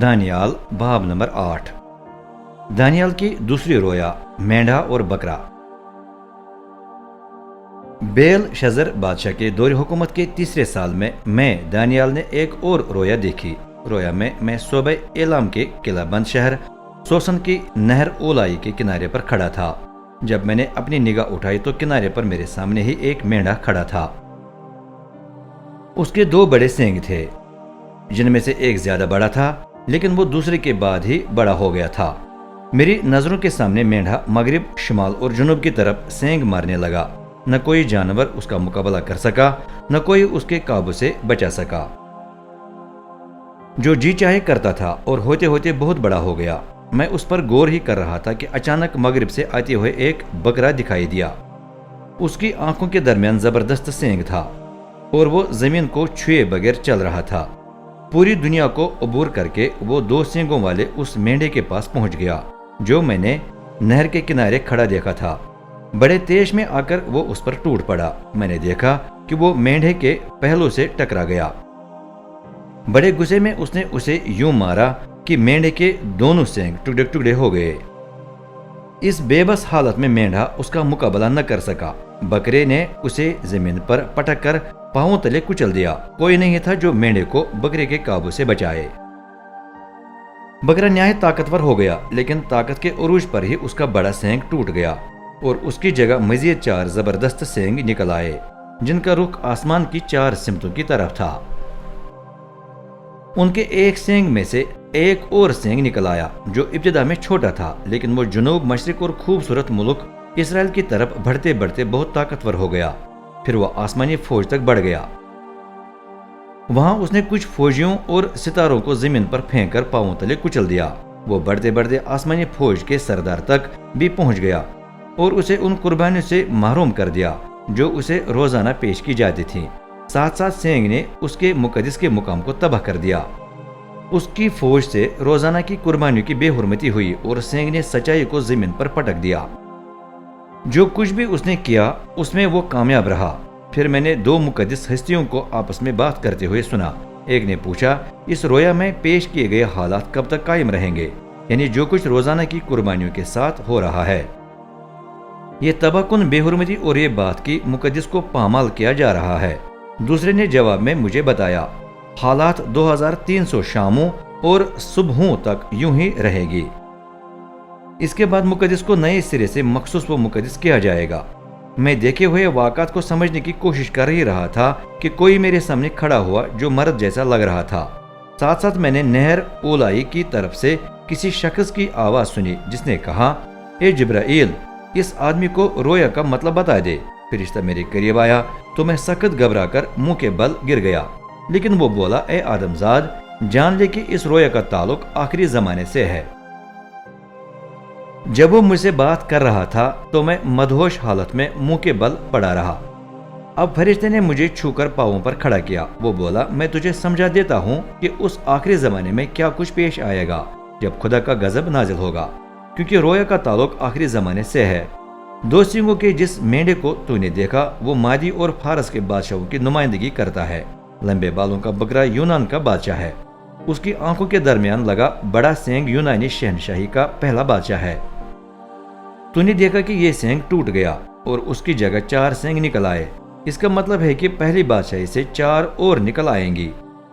دانیال باب نمبر 8۔ دانیال کی دوسری رویا، مینڈھا اور بکرا۔ بیل شزر بادشاہ کے دور حکومت کے تیسرے سال میں دانیال نے ایک اور رویا دیکھی۔ رویا میں صوبہ ایلام کے قلعہ بند شہر سوسن کی نہر اولائی کے کنارے پر کھڑا تھا۔ جب میں نے اپنی نگاہ اٹھائی تو کنارے پر میرے سامنے ہی ایک مینڈھا کھڑا تھا۔ اس کے 2 بڑے سینگ تھے، جن میں سے ایک زیادہ بڑا تھا، لیکن وہ دوسرے کے بعد ہی بڑا ہو گیا تھا۔ میری نظروں کے سامنے مینڈھا مغرب، شمال اور جنوب کی طرف سینگ مارنے لگا۔ نہ کوئی جانور اس کا مقابلہ کر سکا، نہ کوئی اس کے قابو سے بچا سکا۔ جو جی چاہے کرتا تھا اور ہوتے ہوتے بہت بڑا ہو گیا۔ میں اس پر غور ہی کر رہا تھا کہ اچانک مغرب سے آتے ہوئے ایک بکرا دکھائی دیا۔ اس کی آنکھوں کے درمیان زبردست سینگ تھا اور وہ زمین کو چھوئے بغیر چل رہا تھا۔ پوری دنیا کو عبور کر کے وہ 2 سینگوں والے اس مینڈھے کے پاس پہنچ گیا جو میں نے نہر کے کنارے کھڑا دیکھا تھا۔ بڑے تیز میں آ کر وہ اس پر ٹوٹ پڑا۔ میں نے دیکھا کہ وہ مینڈھے کے پہلو سے ٹکرا گیا۔ بڑے غصے میں اس نے اسے یوں مارا کہ مینڈھے کے دونوں سینگ ٹکڑے ٹکڑے ہو گئے۔ اس بے بس حالت میں مینڈھا اس کا مقابلہ نہ کر سکا۔ بکرے نے اسے زمین پر پٹک کر پاؤں تلے کچل دیا۔ کوئی نہیں تھا جو مینڈھے کو بکرے کے قابو سے بچائے۔ بکرا نہایت طاقتور ہو گیا، لیکن طاقت کے عروج پر ہی اس کا بڑا سینگ ٹوٹ گیا اور اس کی جگہ مزید 4 زبردست سینگ نکل آئے، جن کا رخ آسمان کی 4 سمتوں کی طرف تھا۔ ان کے ایک سینگ میں سے ایک اور سینگ نکل آیا جو ابتدا میں چھوٹا تھا، لیکن وہ جنوب مشرق اور خوبصورت ملک اسرائیل کی طرف بڑھتے بڑھتے بہت طاقتور ہو گیا۔ پھر وہ آسمانی فوج تک بڑھ گیا۔ وہاں اس نے کچھ فوجیوں اور ستاروں کو زمین پر پھینک کر پاؤں تلے کچل دیا۔ وہ بڑھتے بڑھتے آسمانی فوج کے سردار تک بھی پہنچ گیا اور اسے ان قربانیوں سے محروم کر دیا جو اسے روزانہ پیش کی جاتی تھیں۔ ساتھ ساتھ سینگ نے اس کے مقدس کے مقام کو تباہ کر دیا۔ اس کی فوج سے روزانہ کی قربانیوں کی بے حرمتی ہوئی اور سینگ نے سچائی کو زمین پر پٹک دیا۔ جو کچھ بھی اس نے کیا اس میں وہ کامیاب رہا۔ پھر میں نے 2 مقدس ہستیوں کو آپس میں بات کرتے ہوئے سنا۔ ایک نے پوچھا، اس رویا میں پیش کیے گئے حالات کب تک قائم رہیں گے؟ یعنی جو کچھ روزانہ کی قربانیوں کے ساتھ ہو رہا ہے، یہ تباہ کن بے حرمتی اور یہ بات کی مقدس کو پامال کیا جا رہا ہے۔ دوسرے نے جواب میں مجھے بتایا، حالات 2300 شاموں اور صبحوں تک یوں ہی رہے گی۔ اس کے بعد مقدس کو نئے سرے سے مخصوص و مقدس کیا جائے گا۔ میں دیکھے ہوئے واقعات کو سمجھنے کی کوشش کر ہی رہا تھا کہ کوئی میرے سامنے کھڑا ہوا جو مرد جیسا لگ رہا تھا۔ ساتھ ساتھ میں نے نہر اولائی کی طرف سے کسی شخص کی آواز سنی جس نے کہا، اے جبرائیل، اس آدمی کو رویا کا مطلب بتا دے۔ فرشتہ میرے قریب آیا تو میں سخت گھبرا کر منہ کے بل گر گیا، لیکن وہ بولا، اے آدم زاد، جان لے کہ اس رویا کا تعلق آخری زمانے سے ہے۔ جب وہ مجھ سے بات کر رہا تھا تو میں مدہوش حالت میں منہ کے بل پڑا رہا۔ اب فرشتے نے مجھے چھو کر پاؤں پر کھڑا کیا۔ وہ بولا، میں تجھے سمجھا دیتا ہوں کہ اس آخری زمانے میں کیا کچھ پیش آئے گا جب خدا کا غضب نازل ہوگا، کیونکہ رویا کا تعلق آخری زمانے سے ہے۔ 2 سینگوں کے جس مینڈے کو تو نے دیکھا وہ مادی اور فارس کے بادشاہوں کی نمائندگی کرتا ہے۔ لمبے بالوں کا بکرا یونان کا بادشاہ ہے۔ اس کی آنکھوں کے درمیان لگا بڑا سینگ یونانی شہنشاہی کا پہلا بادشاہ ہے۔ تو نے دیکھا کہ یہ سینگ ٹوٹ گیا اور اس کی جگہ 4 سینگ نکل آئے۔ اس کا مطلب ہے کہ پہلی بادشاہی سے 4 اور نکل آئیں گی،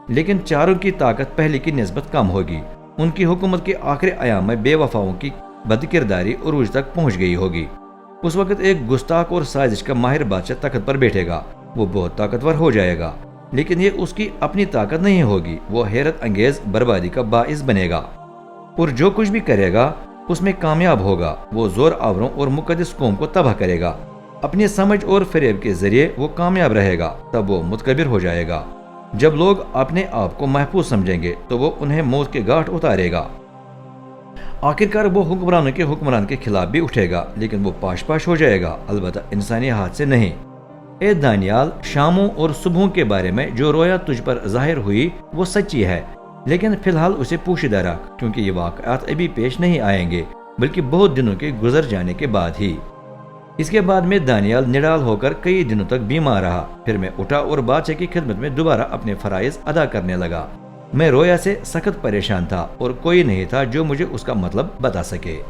لیکن چاروں کی طاقت پہلی کی نسبت کم ہوگی۔ ان کی حکومت کے آخری ایام میں بے وفاؤں کی بدکرداری عروج تک پہنچ گئی ہوگی۔ اس وقت ایک گستاخ اور سازش کا ماہر بادشاہ تخت پر بیٹھے گا۔ وہ بہت طاقتور ہو جائے گا، لیکن یہ اس کی اپنی طاقت نہیں ہوگی۔ وہ حیرت انگیز بربادی کا باعث بنے گا اور جو کچھ بھی کرے گا اس میں کامیاب ہوگا۔ وہ زور آوروں اور مقدس قوم کو تباہ کرے گا۔ اپنی سمجھ اور فریب کے ذریعے وہ کامیاب رہے گا، تب وہ متکبر ہو جائے گا۔ جب لوگ اپنے آپ کو محفوظ سمجھیں گے تو وہ انہیں موت کے گھاٹ اتارے گا۔ آخرکار وہ حکمرانوں کے حکمران کے خلاف بھی اٹھے گا، لیکن وہ پاش پاش ہو جائے گا، البتہ انسانی ہاتھ سے نہیں۔ اے دانیال، شاموں اور صبحوں کے بارے میں جو رویا تجھ پر ظاہر ہوئی وہ سچی ہے، لیکن فی الحال اسے پوشیدہ رکھ، کیونکہ یہ واقعات ابھی پیش نہیں آئیں گے بلکہ بہت دنوں کے گزر جانے کے بعد ہی۔ اس کے بعد میں دانیال نڈال ہو کر کئی دنوں تک بیمار رہا۔ پھر میں اٹھا اور بادشاہ کی خدمت میں دوبارہ اپنے فرائض ادا کرنے لگا۔ میں رویا سے سخت پریشان تھا اور کوئی نہیں تھا جو مجھے اس کا مطلب بتا سکے۔